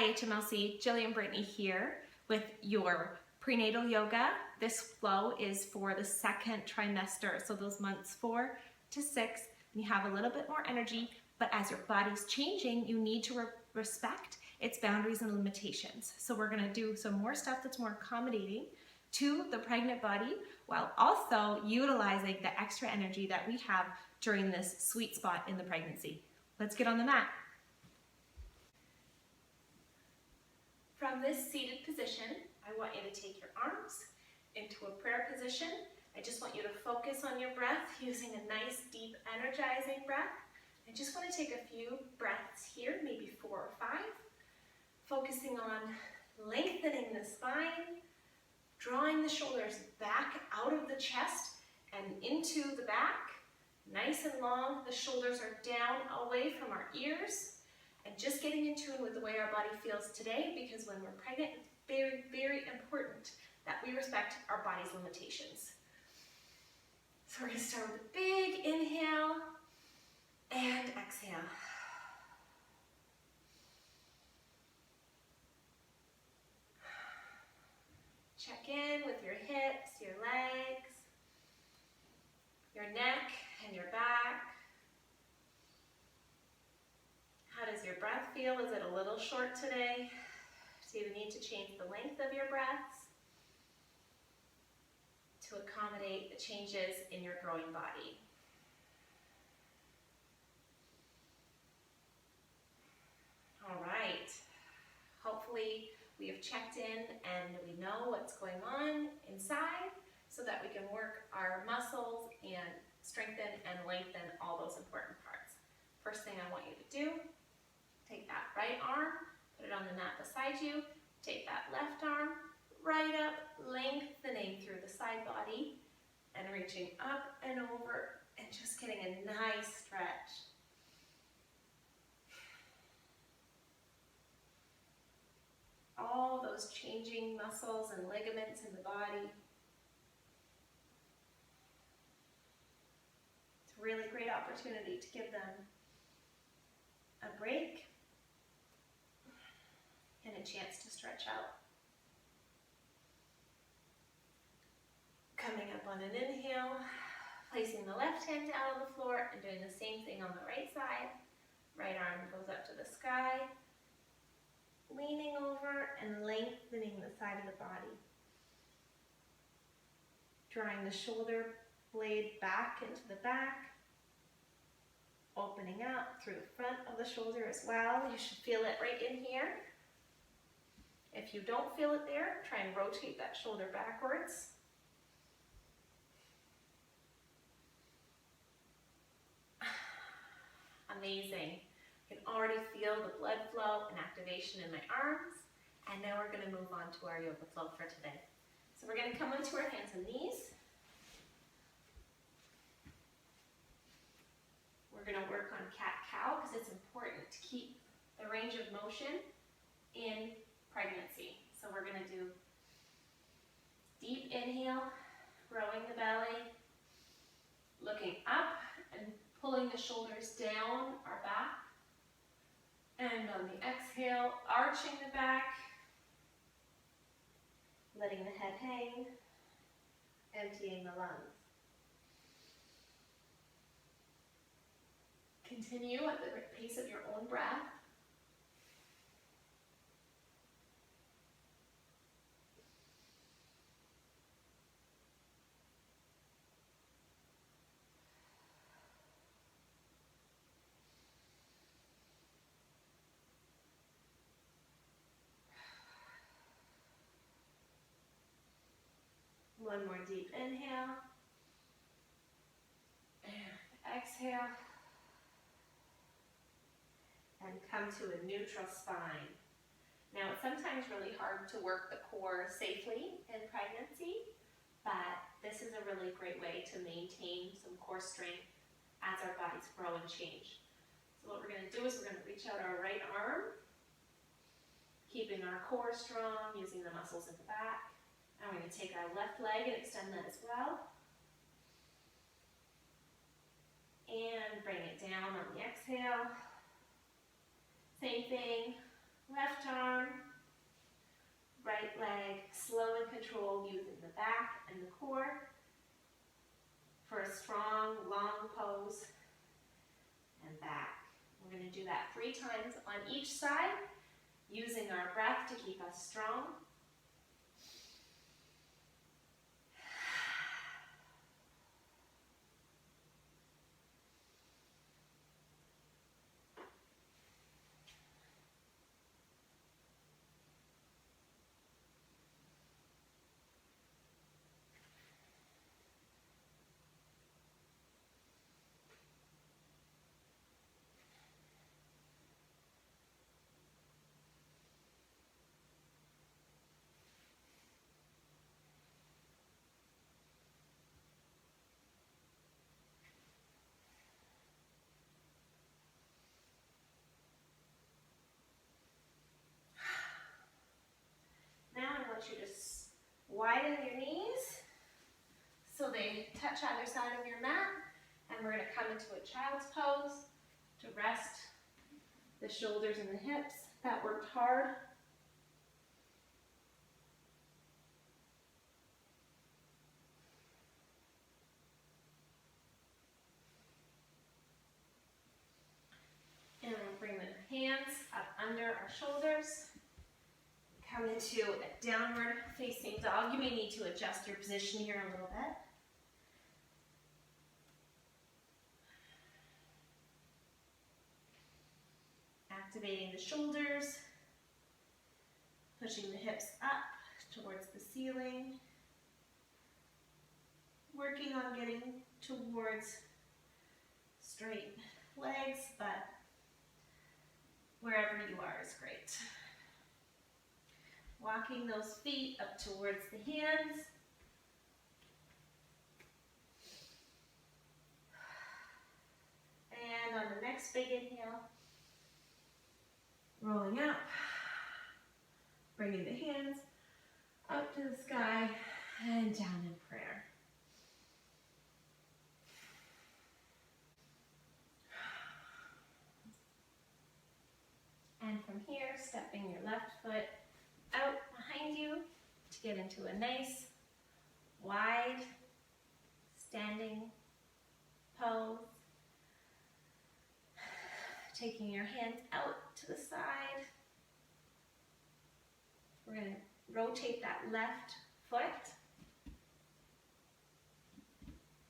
Hi HMLC, Jillian Brittany here with your prenatal yoga. This flow is for the second trimester, so those months 4 to 6, and you have a little bit more energy, but as your body's changing, you need to respect its boundaries and limitations. So we're gonna do some more stuff that's more accommodating to the pregnant body while also utilizing the extra energy that we have during this sweet spot in the pregnancy. Let's get on the mat. From this seated position, I want you to take your arms into a prayer position. I just want you to focus on your breath using a nice, deep, energizing breath. I just want to take a few breaths here, maybe 4 or 5, focusing on lengthening the spine, drawing the shoulders back out of the chest and into the back, nice and long. The shoulders are down away from our ears. And just getting in tune with the way our body feels today, because when we're pregnant, it's very, very important that we respect our body's limitations. So we're going to start with a big inhale and exhale. Check in with your hips, your legs, your neck, and your back. How does your breath feel? Is it a little short today? Do you need to change the length of your breaths to accommodate the changes in your growing body? All right. Hopefully we have checked in and we know what's going on inside so that we can work our muscles and strengthen and lengthen all those important parts. First thing I want you to do, take that right arm, put it on the mat beside you. Take that left arm, right up, lengthening through the side body and reaching up and over and just getting a nice stretch. All those changing muscles and ligaments in the body. It's a really great opportunity to give them a break and a chance to stretch out. Coming up on an inhale, placing the left hand down on the floor and doing the same thing on the right side. Right arm goes up to the sky, leaning over and lengthening the side of the body. Drawing the shoulder blade back into the back, opening up through the front of the shoulder as well. You should feel it right in here. If you don't feel it there, try and rotate that shoulder backwards. Amazing. I can already feel the blood flow and activation in my arms. And now we're going to move on to our yoga flow for today. So we're going to come onto our hands and knees. We're going to work on cat-cow because it's important to keep the range of motion in pregnancy. So we're going to do deep inhale, growing the belly, looking up and pulling the shoulders down our back. And on the exhale, arching the back, letting the head hang, emptying the lungs. Continue at the pace of your own breath. One more deep inhale, and exhale, and come to a neutral spine. Now it's sometimes really hard to work the core safely in pregnancy, but this is a really great way to maintain some core strength as our bodies grow and change. So what we're going to do is we're going to reach out our right arm, keeping our core strong, using the muscles in the back. And we're going to take our left leg and extend that as well. And bring it down on the exhale. Same thing, left arm, slow and controlled using the back and the core for a strong, long pose and back. We're going to do that 3 times on each side, using our breath to keep us strong. You just widen your knees so they touch either side of your mat, and we're going to come into a child's pose to rest the shoulders and the hips. That worked hard. And we'll bring the hands up under our shoulders. Come into a downward facing dog. You may need to adjust your position here a little bit. Activating the shoulders, pushing the hips up towards the ceiling, working on getting towards straight legs, but wherever you are is great. Walking those feet up towards the hands. And on the next big inhale, rolling up, bringing the hands up to the sky and down in prayer. And from here, stepping your left foot out behind you to get into a nice, wide, standing pose. Taking your hands out to the side. We're going to rotate that left foot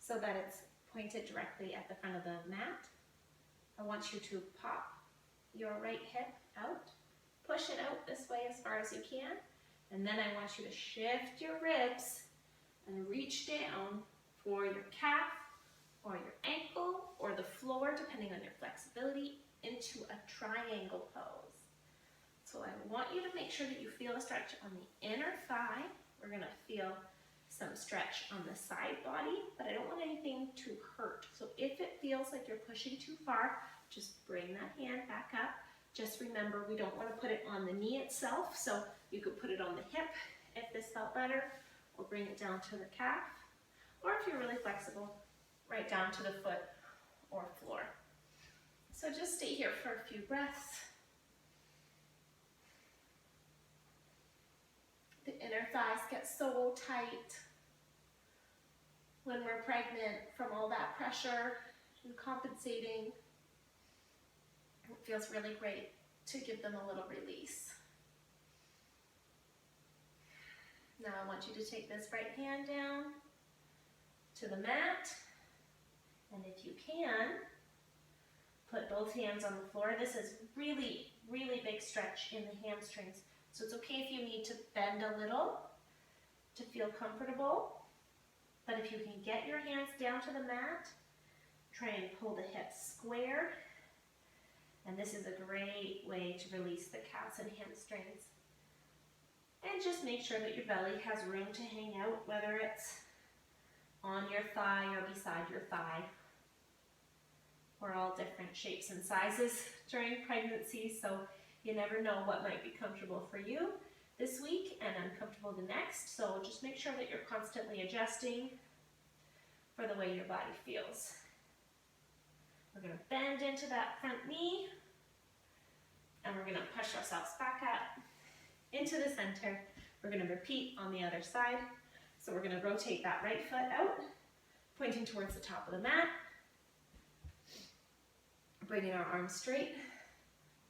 so that it's pointed directly at the front of the mat. I want you to pop your right hip out. Push it out this way as far as you can, and then I want you to shift your ribs and reach down for your calf or your ankle or the floor, depending on your flexibility, into a triangle pose. So I want you to make sure that you feel a stretch on the inner thigh. We're going to feel some stretch on the side body, but I don't want anything to hurt. So if it feels like you're pushing too far, just bring that hand back up. Just remember, we don't want to put it on the knee itself, so you could put it on the hip if this felt better, or bring it down to the calf, or if you're really flexible, right down to the foot or floor. So just stay here for a few breaths. The inner thighs get so tight when we're pregnant from all that pressure and compensating. It feels really great to give them a little release. Now I want you to take this right hand down to the mat, and if you can, put both hands on the floor. This is really, really big stretch in the hamstrings, so it's okay if you need to bend a little to feel comfortable, but if you can get your hands down to the mat, try and pull the hips square. And this is a great way to release the calves and hamstrings. And just make sure that your belly has room to hang out, whether it's on your thigh or beside your thigh. We're all different shapes and sizes during pregnancy, so you never know what might be comfortable for you this week and uncomfortable the next. So just make sure that you're constantly adjusting for the way your body feels. We're going to bend into that front knee, and we're going to push ourselves back up into the center. We're going to repeat on the other side. So we're going to rotate that right foot out, pointing towards the top of the mat. Bringing our arms straight,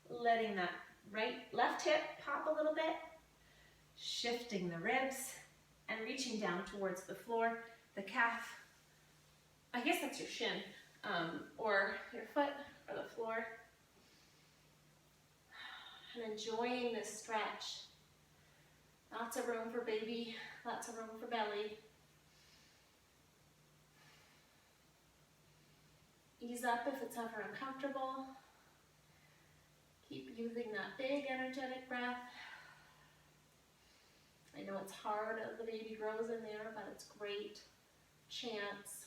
letting that left hip pop a little bit, shifting the ribs, and reaching down towards the floor, the calf. I guess that's your shin, or your foot, or the floor. And enjoying this stretch. Lots of room for baby, lots of room for belly. Ease up if it's ever uncomfortable. Keep using that big energetic breath. I know it's hard as the baby grows in there, but it's great chance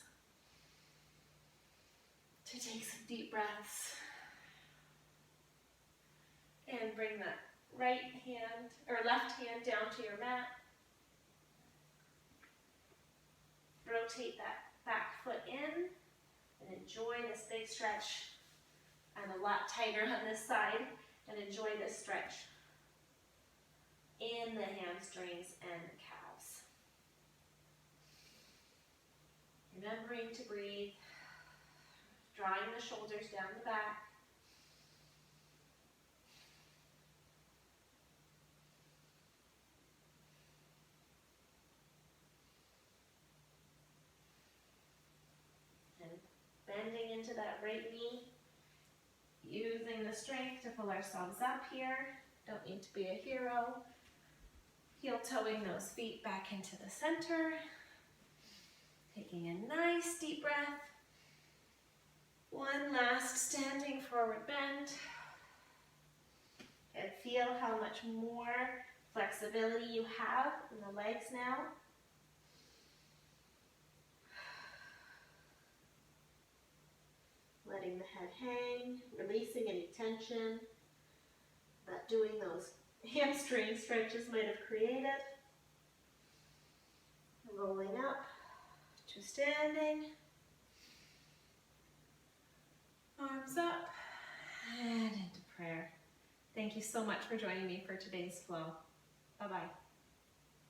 to take some deep breaths. And bring that right hand, or left hand down to your mat. Rotate that back foot in and enjoy this big stretch. I'm a lot tighter on this side, and enjoy this stretch in the hamstrings and the calves. Remembering to breathe, drawing the shoulders down the back. Bending into that right knee, using the strength to pull ourselves up here. Don't need to be a hero. Heel toeing those feet back into the center. Taking a nice deep breath. One last standing forward bend. And feel how much more flexibility you have in the legs now. Letting the head hang, releasing any tension that doing those hamstring stretches might have created. Rolling up to standing. Arms up and into prayer. Thank you so much for joining me for today's flow. Bye-bye.